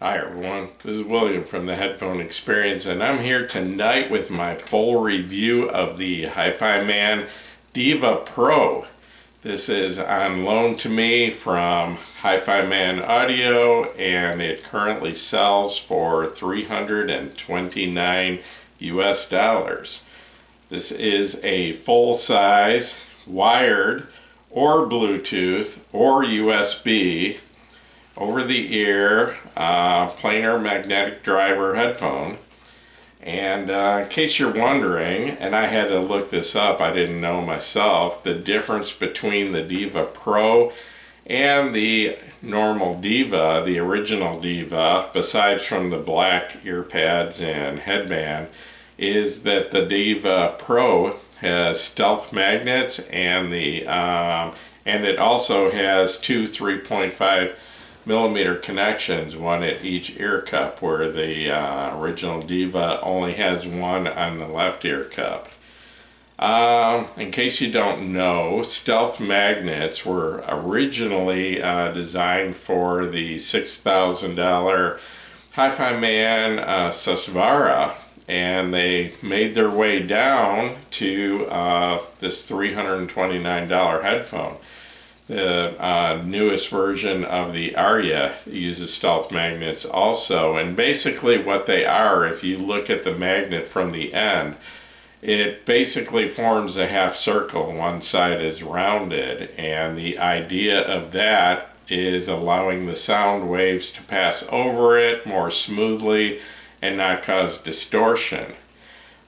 Hi everyone, this is William from the Headphone Experience, and I'm here tonight with my full review of the Hifiman Deva Pro. This is on loan to me from Hifiman Audio, and it currently sells for $329 US. This is a full-size wired or Bluetooth or USB over-the-ear planar magnetic driver headphone. And in case you're wondering, and I had to look this up, I didn't know myself, the difference between the Deva Pro and the normal Deva, the original Deva, besides from the black ear pads and headband, is that the Deva Pro has stealth magnets, and it also has two 3.5 millimeter connections, one at each ear cup, where the original Deva only has one on the left ear cup. In case you don't know, stealth magnets were originally designed for the $6,000 Hifiman Susvara, and they made their way down to this $329 headphone. The newest version of the Aria uses stealth magnets also, and basically what they are, if you look at the magnet from the end, it basically forms a half circle. One side is rounded, and the idea of that is allowing the sound waves to pass over it more smoothly and not cause distortion.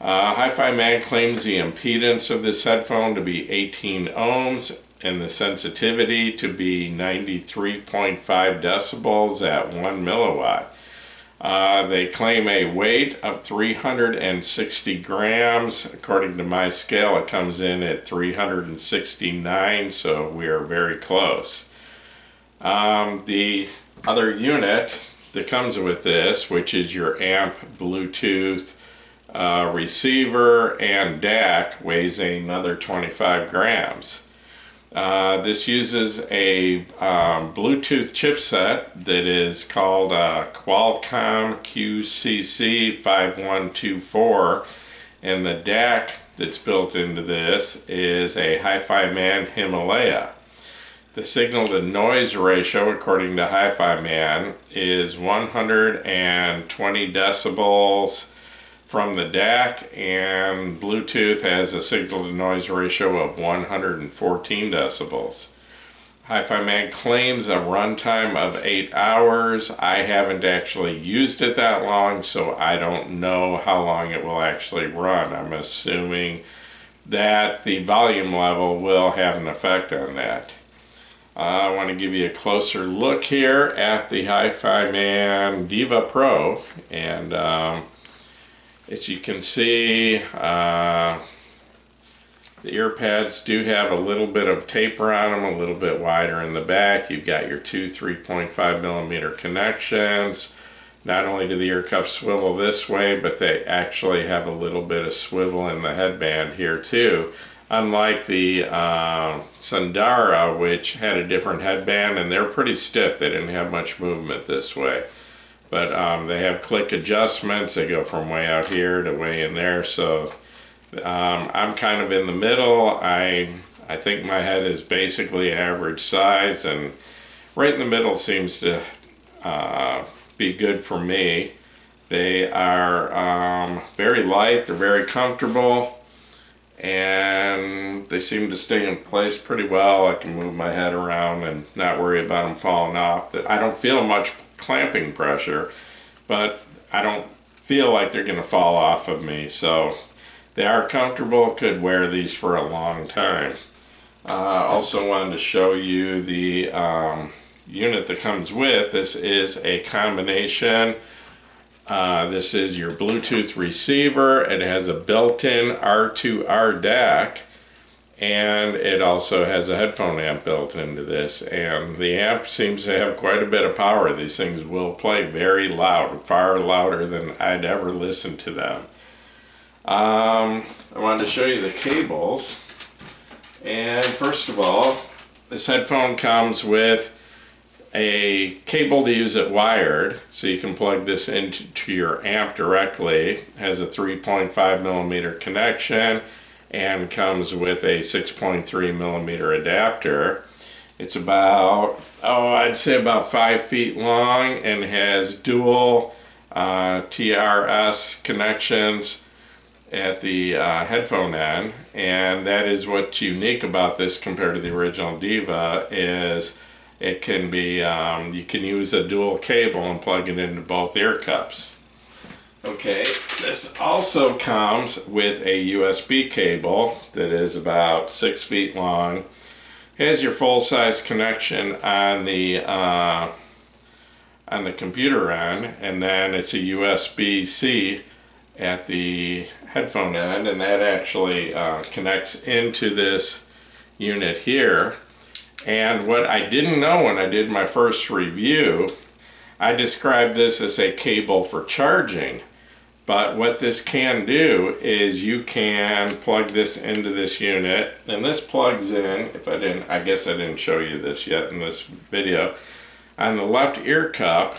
Hifiman claims the impedance of this headphone to be 18 ohms and the sensitivity to be 93.5 decibels at 1 milliwatt. They claim a weight of 360 grams. According to my scale, it comes in at 369, so we are very close. The other unit that comes with this, which is your amp, Bluetooth, receiver, and DAC, weighs another 25 grams. This uses a Bluetooth chipset that is called Qualcomm QCC5124, and the DAC that's built into this is a Hifiman Himalaya. The signal to noise ratio, according to Hifiman, is 120 decibels from the DAC, and Bluetooth has a signal to noise ratio of 114 decibels. Hifiman claims a runtime of 8 hours. I haven't actually used it that long, so I don't know how long it will actually run. I'm assuming that the volume level will have an effect on that. I want to give you a closer look here at the Hifiman Deva Pro, and as you can see, the ear pads do have a little bit of taper on them, a little bit wider in the back. You've got your two 3.5 millimeter connections. Not only do the ear cups swivel this way, but they actually have a little bit of swivel in the headband here too. Unlike the Sundara, which had a different headband, and they're pretty stiff. They didn't have much movement this way. But they have click adjustments. They go from way out here to way in there. So I'm kind of in the middle. I think my head is basically average size, and right in the middle seems to be good for me. They are very light. They're very comfortable, and they seem to stay in place pretty well. I can move my head around and not worry about them falling off. I don't feel much clamping pressure, but I don't feel like they're going to fall off of me, so they are comfortable. Could wear these for a long time. Also wanted to show you the unit that comes with. This is a combination. This is your Bluetooth receiver. It has a built-in R2R DAC, and it also has a headphone amp built into this, and the amp seems to have quite a bit of power. These things will play very loud, far louder than I'd ever listen to them. I wanted to show you the cables, and first of all, this headphone comes with a cable to use it wired, so you can plug this into your amp directly. It has a 3.5 millimeter connection and comes with a 6.3 millimeter adapter. It's about, I'd say about 5 feet long, and has dual TRS connections at the headphone end. And that is what's unique about this compared to the original Deva, is it can be, you can use a dual cable and plug it into both ear cups. Okay, this also comes with a USB cable that is about 6 feet long. Has your full-size connection on the computer end, and then it's a USB-C at the headphone end, and that actually connects into this unit here. And what I didn't know when I did my first review, I described this as a cable for charging. But what this can do is you can plug this into this unit, and this plugs in, I guess I didn't show you this yet in this video. On the left ear cup,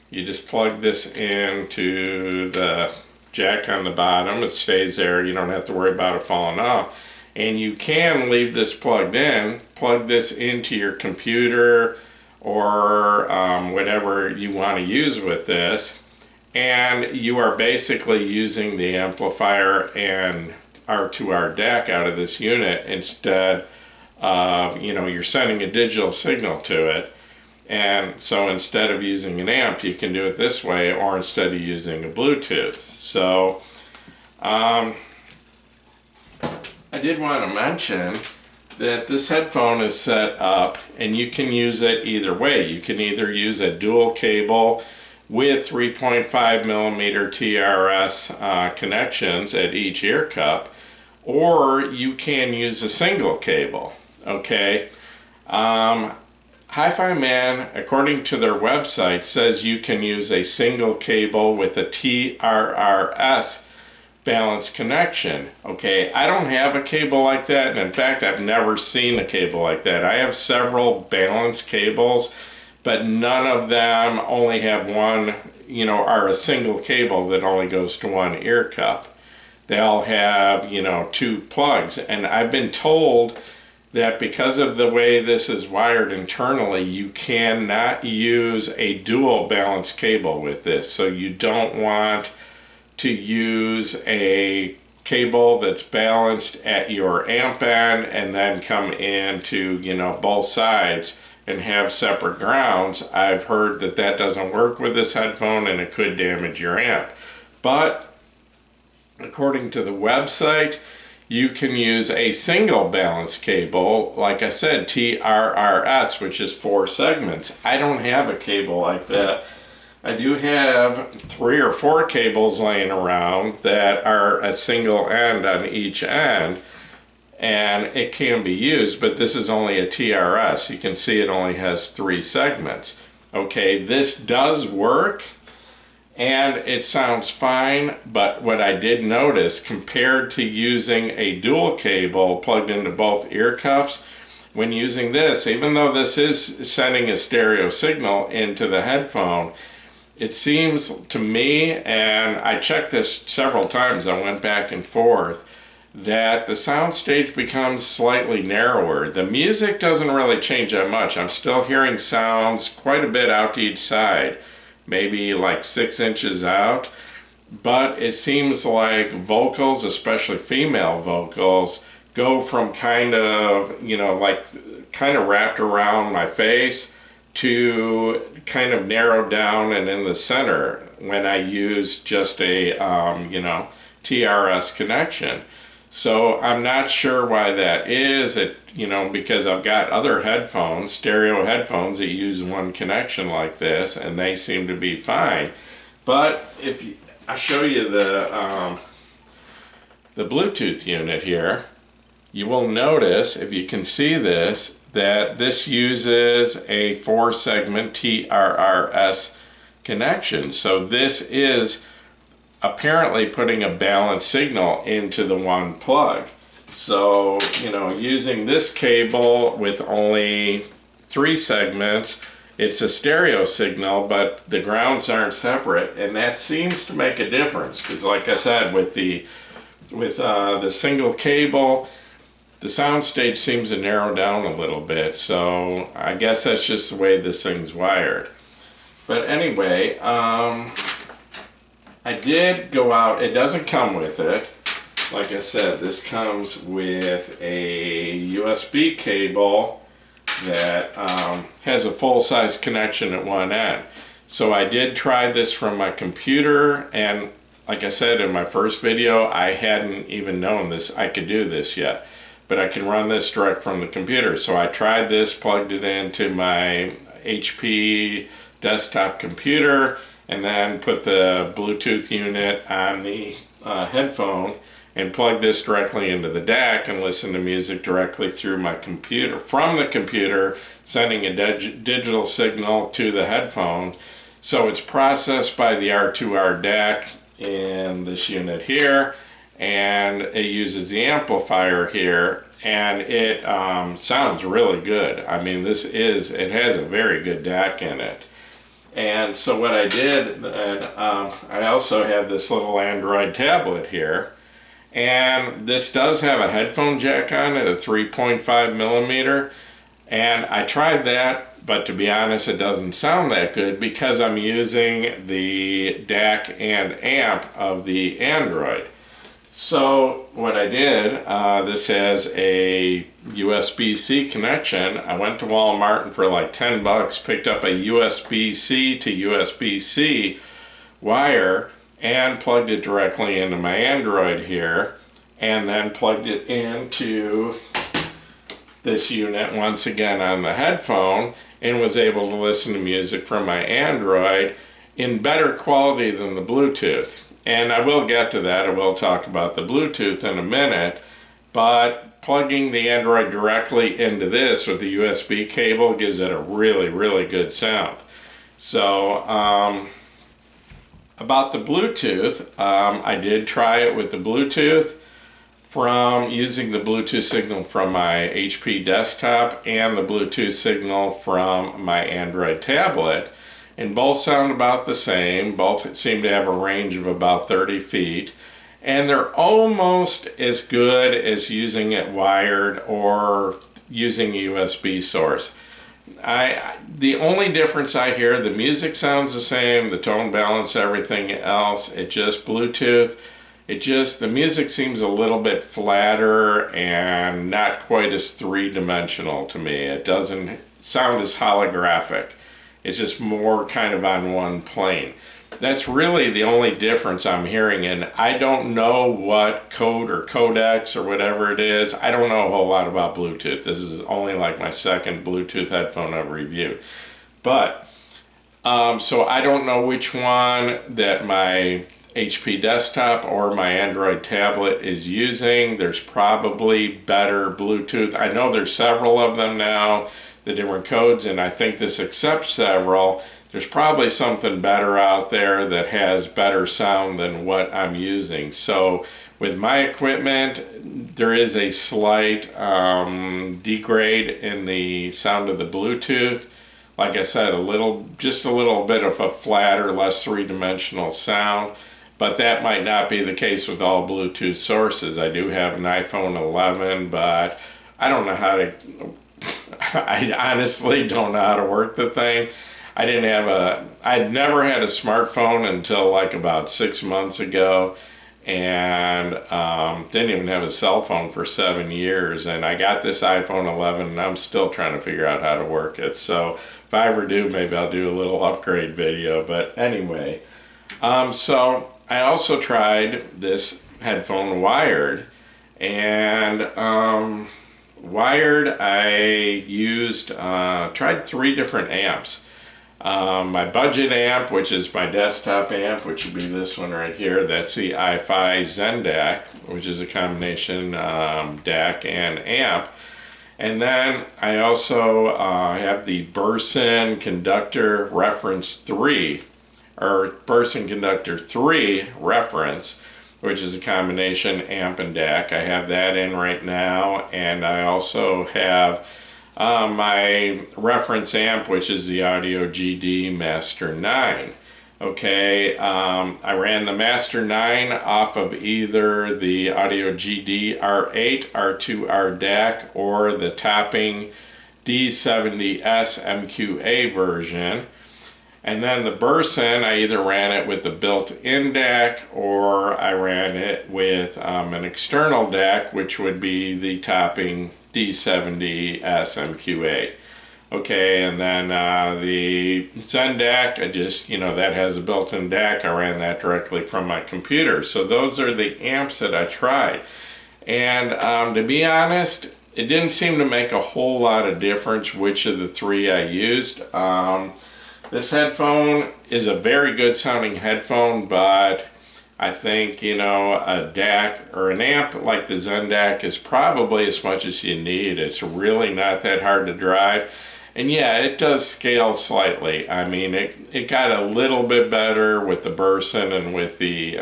you just plug this into the jack on the bottom. It stays there. You don't have to worry about it falling off. And you can leave this plugged in, plug this into your computer or whatever you want to use with this. And you are basically using the amplifier and R2R DAC out of this unit instead of, you're sending a digital signal to it. And so instead of using an amp, you can do it this way, or instead of using a Bluetooth. So I did want to mention that this headphone is set up and you can use it either way. You can either use a dual cable with 3.5 millimeter TRS connections at each ear cup, or you can use a single cable. Okay, Hifiman, according to their website, says you can use a single cable with a TRRS balanced connection. Okay, I don't have a cable like that, and in fact I've never seen a cable like that. I have several balanced cables, but none of them only have one, are a single cable that only goes to one ear cup. They all have, 2 plugs. And I've been told that because of the way this is wired internally, you cannot use a dual balanced cable with this. So you don't want to use a cable that's balanced at your amp end and then come into, both sides and have separate grounds. I've heard that that doesn't work with this headphone and it could damage your amp. But according to the website, you can use a single balanced cable, like I said, TRRS, which is 4 segments. I don't have a cable like that. I do have 3 or 4 cables laying around that are a single end on each end, and it can be used, but this is only a TRS. You can see it only has 3 segments. Okay, this does work and it sounds fine, but what I did notice, compared to using a dual cable plugged into both ear cups, when using this, even though this is sending a stereo signal into the headphone, it seems to me, and I checked this several times, I went back and forth, that the soundstage becomes slightly narrower. The music doesn't really change that much. I'm still hearing sounds quite a bit out to each side, maybe like 6 inches out, but it seems like vocals, especially female vocals, go from kind of wrapped around my face to kind of narrowed down and in the center when I use just a TRS connection. So I'm not sure why that is. Because I've got other headphones, stereo headphones, that use one connection like this, and they seem to be fine. But I show you the Bluetooth unit here, you will notice, if you can see this, that this uses a 4-segment TRRS connection. So this is apparently putting a balanced signal into the one plug. So, using this cable with only 3 segments it's a stereo signal, but the grounds aren't separate, and that seems to make a difference, because like I said, with the single cable, the soundstage seems to narrow down a little bit, so I guess that's just the way this thing's wired. But anyway, I did go out, it doesn't come with it. Like I said, this comes with a USB cable that has a full-size connection at one end. So I did try this from my computer, and like I said in my first video, I hadn't even known this, I could do this yet. But I can run this direct from the computer. So I tried this, plugged it into my HP desktop computer, and then put the Bluetooth unit on the headphone and plug this directly into the DAC and listen to music directly through my computer, from the computer, sending a digital signal to the headphone. So it's processed by the R2R DAC in this unit here, and it uses the amplifier here, and it sounds really good. I mean, it has a very good DAC in it. And so what I did, I also have this little Android tablet here, and this does have a headphone jack on it, a 3.5 millimeter, and I tried that, but to be honest, it doesn't sound that good because I'm using the DAC and amp of the Android. So what I did, this has a USB-C connection. I went to Walmart and for like 10 bucks picked up a USB-C to USB-C wire and plugged it directly into my Android here, and then plugged it into this unit once again on the headphone, and was able to listen to music from my Android in better quality than the Bluetooth. And I will get to that, I will talk about the Bluetooth in a minute, but plugging the Android directly into this with the USB cable gives it a really, really good sound. So, about the Bluetooth, I did try it with the Bluetooth from using the Bluetooth signal from my HP desktop and the Bluetooth signal from my Android tablet, and both sound about the same. Both seem to have a range of about 30 feet, and they're almost as good as using it wired or using a USB source. The only difference I hear, the music sounds the same, the tone balance, everything else, it just Bluetooth, the music seems a little bit flatter and not quite as three-dimensional to me. It doesn't sound as holographic. It's just more kind of on one plane. That's really the only difference I'm hearing, and I don't know what code or codecs or whatever it is. I don't know a whole lot about Bluetooth. This is only like my second Bluetooth headphone I've reviewed. But, so I don't know which one that my HP desktop or my Android tablet is using. There's probably better Bluetooth. I know there's several of them now, the different codes, and I think this accepts several. There's probably something better out there that has better sound than what I'm using. So with my equipment, there is a slight degrade in the sound of the Bluetooth. Like I said, just a little bit of a flatter, less three-dimensional sound. But that might not be the case with all Bluetooth sources. I do have an iPhone 11, but I don't know how to, I honestly don't know how to work the thing. I'd never had a smartphone until like about 6 months ago, and didn't even have a cell phone for 7 years, and I got this iPhone 11 and I'm still trying to figure out how to work it. So if I ever do, maybe I'll do a little upgrade video. But anyway, so I also tried this headphone wired, and wired I used, tried 3 different amps. My budget amp, which is my desktop amp, which would be this one right here, that's the iFi Zen DAC, which is a combination DAC and amp. And then I also have the Burson Conductor Reference 3, or Burson Conductor 3 Reference, which is a combination amp and DAC. I have that in right now, and I also have my reference amp, which is the Audio GD Master 9. Okay, I ran the Master 9 off of either the Audio GD R8, R2R DAC, or the topping D70S MQA version. And then the Burson, I either ran it with the built-in DAC or I ran it with an external DAC, which would be the topping D70S MQA. Okay, and then the Zen DAC, I just, that has a built-in DAC. I ran that directly from my computer. So those are the amps that I tried. And to be honest, it didn't seem to make a whole lot of difference which of the three I used. This headphone is a very good sounding headphone, but I think, a DAC or an amp like the Zen DAC is probably as much as you need. It's really not that hard to drive. And yeah, it does scale slightly. I mean, it got a little bit better with the Burson and with the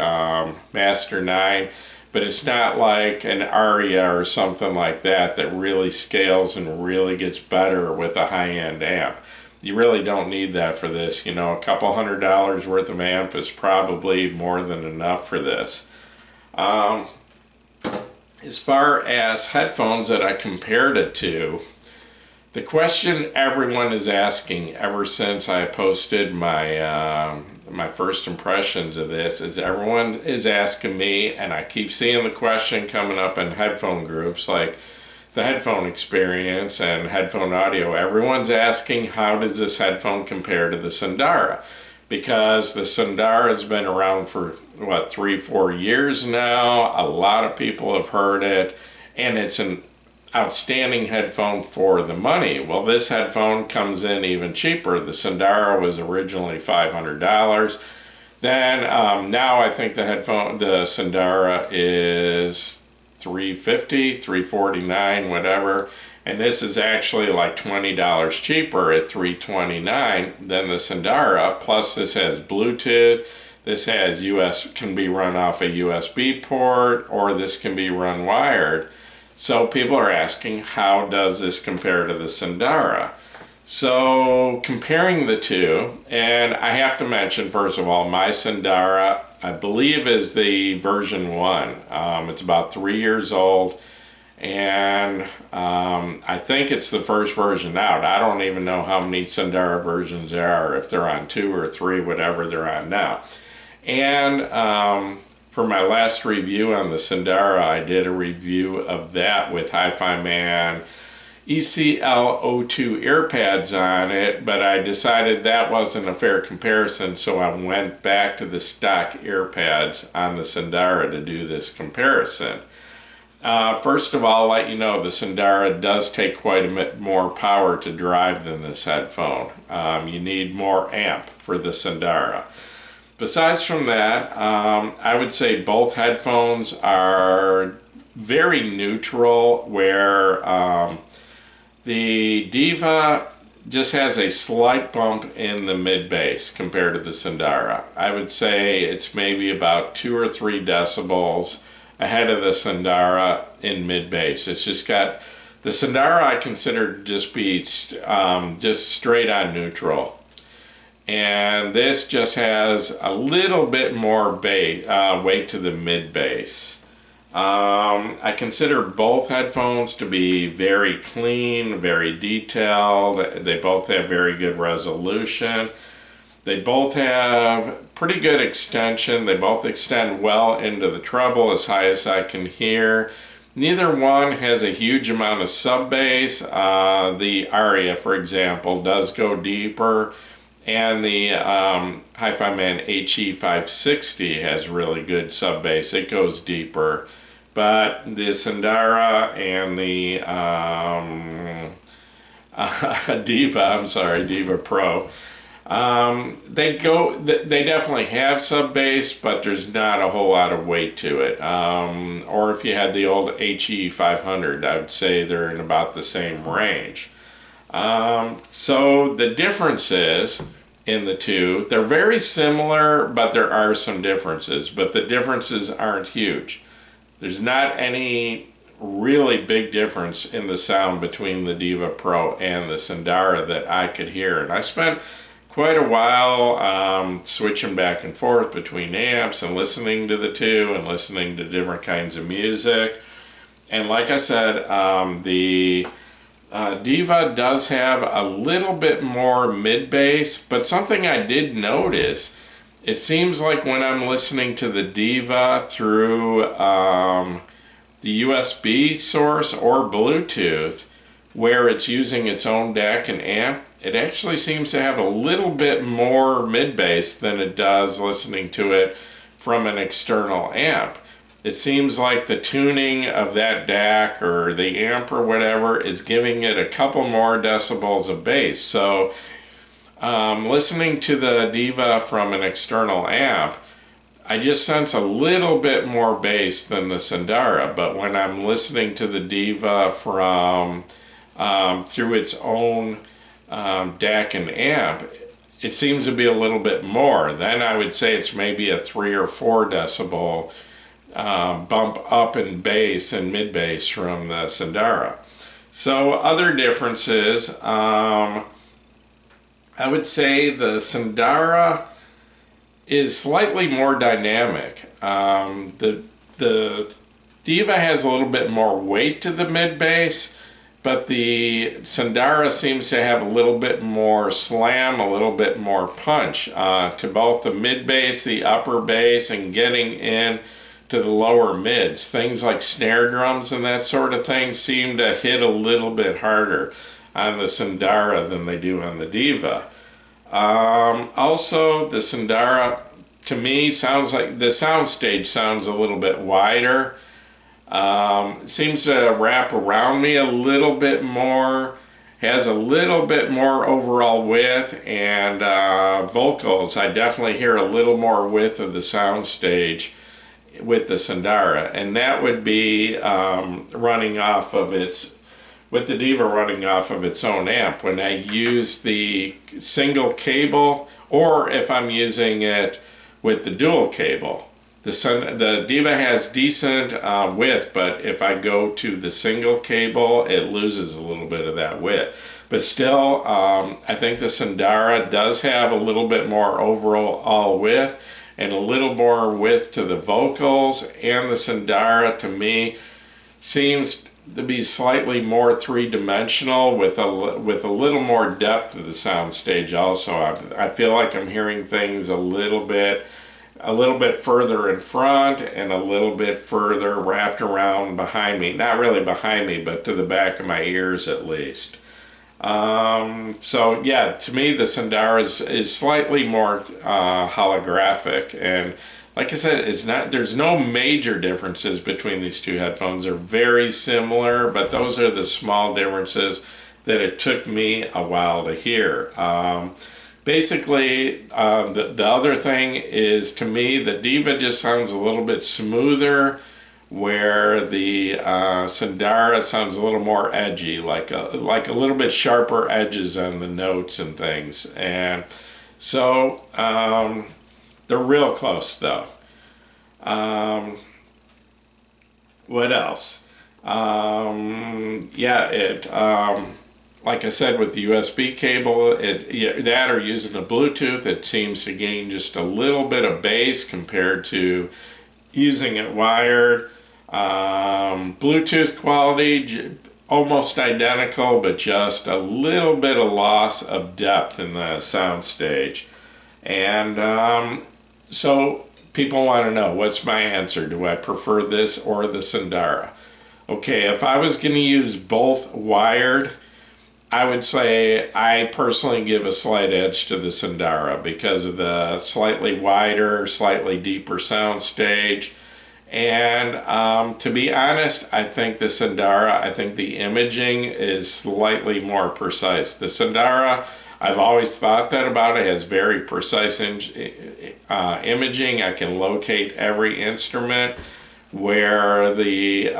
Master 9, but it's not like an Aria or something like that that really scales and really gets better with a high-end amp. You really don't need that for this. A couple $100 worth of amp is probably more than enough for this. As far as headphones that I compared it to, the question everyone is asking ever since I posted my my first impressions of this is everyone is asking me, and I keep seeing the question coming up in headphone groups like the Headphone Experience and Headphone Audio. Everyone's asking, how does this headphone compare to the Sundara? Because the Sundara has been around for, 3-4 years now. A lot of people have heard it, and it's an outstanding headphone for the money. Well, this headphone comes in even cheaper. The Sundara was originally $500. Then now I think the Sundara is $350, $349, whatever, and this is actually like $20 cheaper at $329 than the Sundara. Plus, this has Bluetooth. This has can be run off a USB port, or this can be run wired. So people are asking, how does this compare to the Sundara? So comparing the two, and I have to mention, first of all, my Sundara, I believe, is the version 1. It's about 3 years old, and I think it's the first version out. I don't even know how many Sundara versions there are, if they're on 2 or 3, whatever they're on now. And for my last review on the Sundara, I did a review of that with Hifiman ECL02 ear pads on it, but I decided that wasn't a fair comparison, so I went back to the stock ear pads on the Sundara to do this comparison. First of all, I'll let you know the Sundara does take quite a bit more power to drive than this headphone. You need more amp for the Sundara. Besides from that, I would say both headphones are very neutral, where the Deva just has a slight bump in the mid bass compared to the Sundara. I would say it's maybe about 2 or 3 decibels ahead of the Sundara in mid bass. It's just got the Sundara, I consider just be just straight on neutral, and this just has a little bit more weight to the mid bass. I consider both headphones to be very clean, very detailed. They both have very good resolution. They both have pretty good extension. They both extend well into the treble, as high as I can hear. Neither one has a huge amount of sub bass. The Aria, for example, does go deeper, and the Hifiman HE560 has really good sub bass. It goes deeper. But the Sundara and the Deva Pro, they definitely have sub bass, but there's not a whole lot of weight to it. Or if you had the old HE500, I would say they're in about the same range. So the differences in the two, they're very similar, but there are some differences, but the differences aren't huge. There's not any really big difference in the sound between the Deva Pro and the Sandara that I could hear. And I spent quite a while switching back and forth between amps and listening to the two and listening to different kinds of music. And like I said, the Deva does have a little bit more mid-bass, but something I did notice, it seems like when I'm listening to the Deva through the USB source or Bluetooth, where it's using its own DAC and amp, it actually seems to have a little bit more mid-bass than it does listening to it from an external amp. It seems like the tuning of that DAC or the amp or whatever is giving it a couple more decibels of bass. So listening to the Deva from an external amp, I just sense a little bit more bass than the Sandara, but when I'm listening to the Deva from through its own DAC and amp, it seems to be a little bit more. Then I would say it's maybe a 3 or 4 decibel bump up in bass and mid bass from the Sandara. So other differences, I would say the Sandara is slightly more dynamic. The Deva has a little bit more weight to the mid bass, but the Sandara seems to have a little bit more slam, a little bit more punch to both the mid bass, the upper bass, and getting in to the lower mids. Things like snare drums and that sort of thing seem to hit a little bit harder on the Sandara than they do on the Deva. Also, the Sandara, to me, sounds like the soundstage sounds a little bit wider. Seems to wrap around me a little bit more, has a little bit more overall width, and vocals, I definitely hear a little more width of the soundstage with the Sandara, and that would be running off of its, with the Deva running off of its own amp. When I use the single cable, or if I'm using it with the dual cable, the Deva has decent width, but if I go to the single cable, it loses a little bit of that width. But still, I think the Sandara does have a little bit more overall width and a little more width to the vocals, and the Sandara, to me, seems to be slightly more three-dimensional with a little more depth to the soundstage also. I feel like I'm hearing things a little bit further in front and a little bit further wrapped around behind me. Not really behind me, but to the back of my ears at least. So yeah, to me the Sandara is slightly more holographic, and like I said, there's no major differences between these two headphones. They're very similar, but those are the small differences that it took me a while to hear. Basically, the other thing is, to me, the Deva just sounds a little bit smoother, where the Sandara sounds a little more edgy, like a little bit sharper edges on the notes and things. And so they're real close though. What else? Like I said, with the USB cable, that or using a Bluetooth, it seems to gain just a little bit of bass compared to using it wired. Bluetooth quality, almost identical, but just a little bit of loss of depth in the soundstage. And so people want to know, what's my answer? Do I prefer this or the Sandara? Okay, if I was going to use both wired, I would say I personally give a slight edge to the Sandara because of the slightly wider, slightly deeper soundstage. And to be honest, I think the Sandara, I think the imaging is slightly more precise. The Sandara, I've always thought that about it, has very precise imaging. I can locate every instrument, where the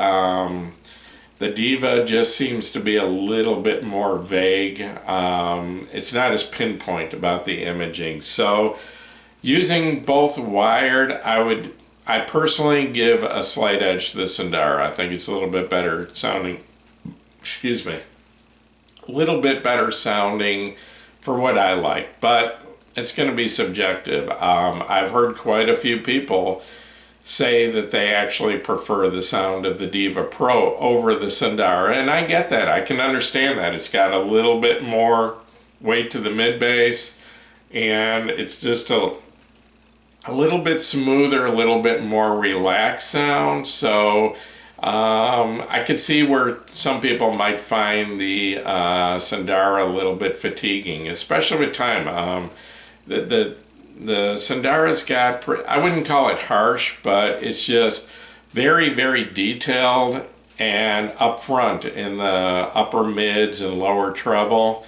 Deva just seems to be a little bit more vague. It's not as pinpoint about the imaging. So using both wired, I would I personally give a slight edge to the Sandara. I think it's a little bit better sounding, excuse me, a little bit better sounding for what I like, but it's going to be subjective. I've heard quite a few people say that they actually prefer the sound of the Deva Pro over the Sandara, and I get that. I can understand that. It's got a little bit more weight to the mid bass, and it's just a little bit smoother, a little bit more relaxed sound. So I could see where some people might find the Sandara a little bit fatiguing, especially with time. The Sandara's got, I wouldn't call it harsh, but it's just very, very detailed and upfront in the upper mids and lower treble.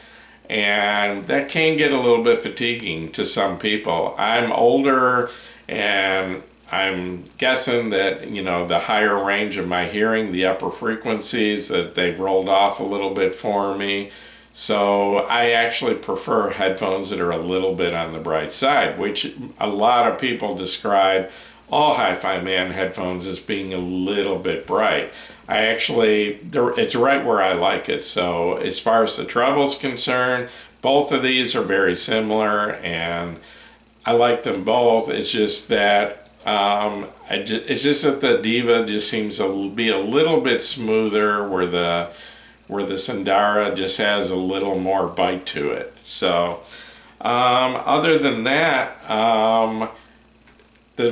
And that can get a little bit fatiguing to some people. I'm older, and I'm guessing that, you know, the higher range of my hearing, the upper frequencies, that they've rolled off a little bit for me. So I actually prefer headphones that are a little bit on the bright side, which a lot of people describe all Hi-Fi Man headphones as being a little bit bright. I actually, it's right where I like it. So as far as the treble's concerned, both of these are very similar, and I like them both. It's just that it's just that the Deva just seems to be a little bit smoother, where the Sandara just has a little more bite to it. So other than that, the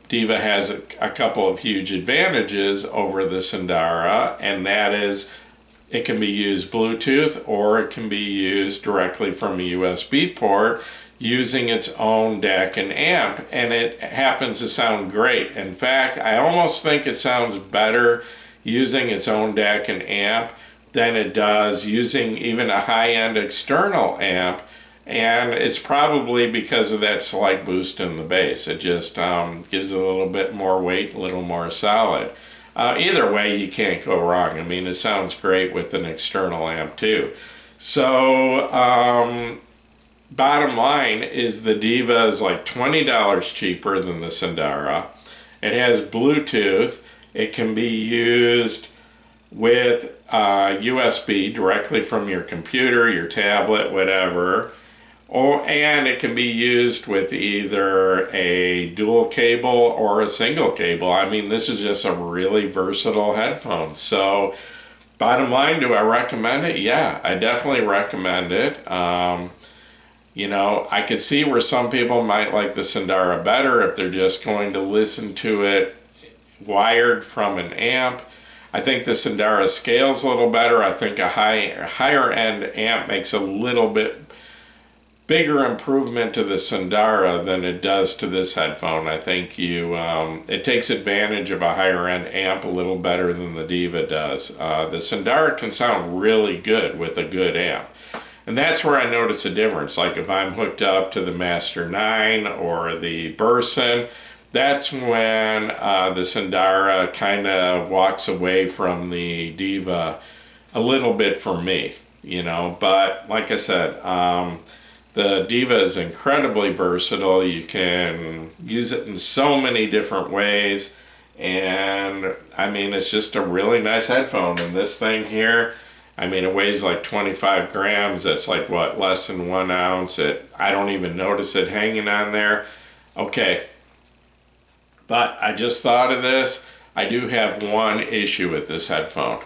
Deva has a couple of huge advantages over the Sandara, and that is it can be used Bluetooth, or it can be used directly from a USB port using its own DAC and amp, and it happens to sound great. In fact, I almost think it sounds better using its own DAC and amp than it does using even a high-end external amp, and it's probably because of that slight boost in the bass. It just gives it a little bit more weight, a little more solid. Either way, you can't go wrong. I mean, it sounds great with an external amp too. So bottom line is the Deva is like $20 cheaper than the Sandara. It has Bluetooth. It can be used with USB directly from your computer, your tablet, whatever. And it can be used with either a dual cable or a single cable. I mean, this is just a really versatile headphone. So bottom line, do I recommend it? Yeah, I definitely recommend it. You know, I could see where some people might like the Sandara better if they're just going to listen to it wired from an amp. I think the Sandara scales a little better. I think a higher end amp makes a little bit bigger improvement to the Sandara than it does to this headphone. I think it takes advantage of a higher end amp a little better than the Deva does. The Sandara can sound really good with a good amp. And that's where I notice a difference. Like if I'm hooked up to the Master 9 or the Burson, that's when the Sandara kind of walks away from the Deva a little bit for me, you know. But like I said, the Deva is incredibly versatile. You can use it in so many different ways, and I mean, it's just a really nice headphone. And this thing here, I mean, it weighs like 25 grams. That's like, what, less than 1 ounce. I don't even notice it hanging on there. Okay, but I just thought of this. I do have one issue with this headphone.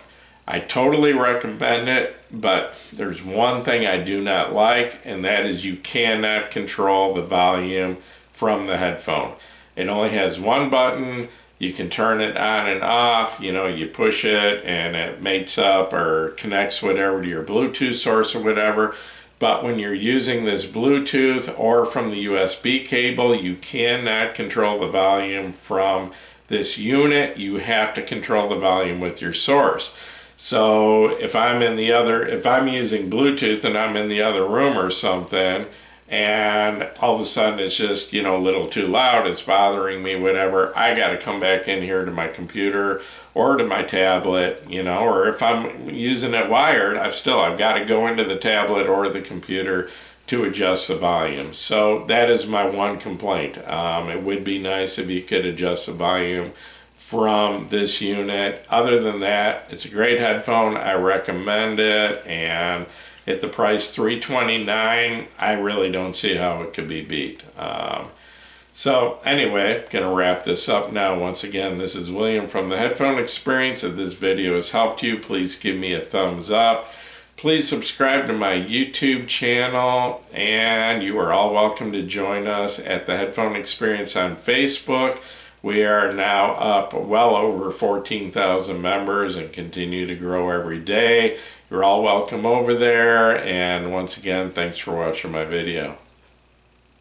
I totally recommend it, but there's one thing I do not like, and that is you cannot control the volume from the headphone. It only has one button. You can turn it on and off. You know, you push it and it mates up or connects whatever to your Bluetooth source or whatever. But when you're using this Bluetooth or from the USB cable, you cannot control the volume from this unit. You have to control the volume with your source. So if I'm using Bluetooth and I'm in the other room or something, and all of a sudden it's just, you know, a little too loud, it's bothering me, whatever, I got to come back in here to my computer or to my tablet, you know, or if I'm using it wired, I've got to go into the tablet or the computer to adjust the volume. So that is my one complaint. It would be nice if you could adjust the volume from this unit. Other than that, it's a great headphone. I recommend it, and at the price $329, I really don't see how it could be beat. So anyway, gonna wrap this up now. Once again, this is William from the Headphone Experience. If this video has helped you, please give me a thumbs up. Please subscribe to my YouTube channel, and you are all welcome to join us at the Headphone Experience on Facebook. We are now up well over 14,000 members and continue to grow every day. You're all welcome over there, and once again, thanks for watching my video.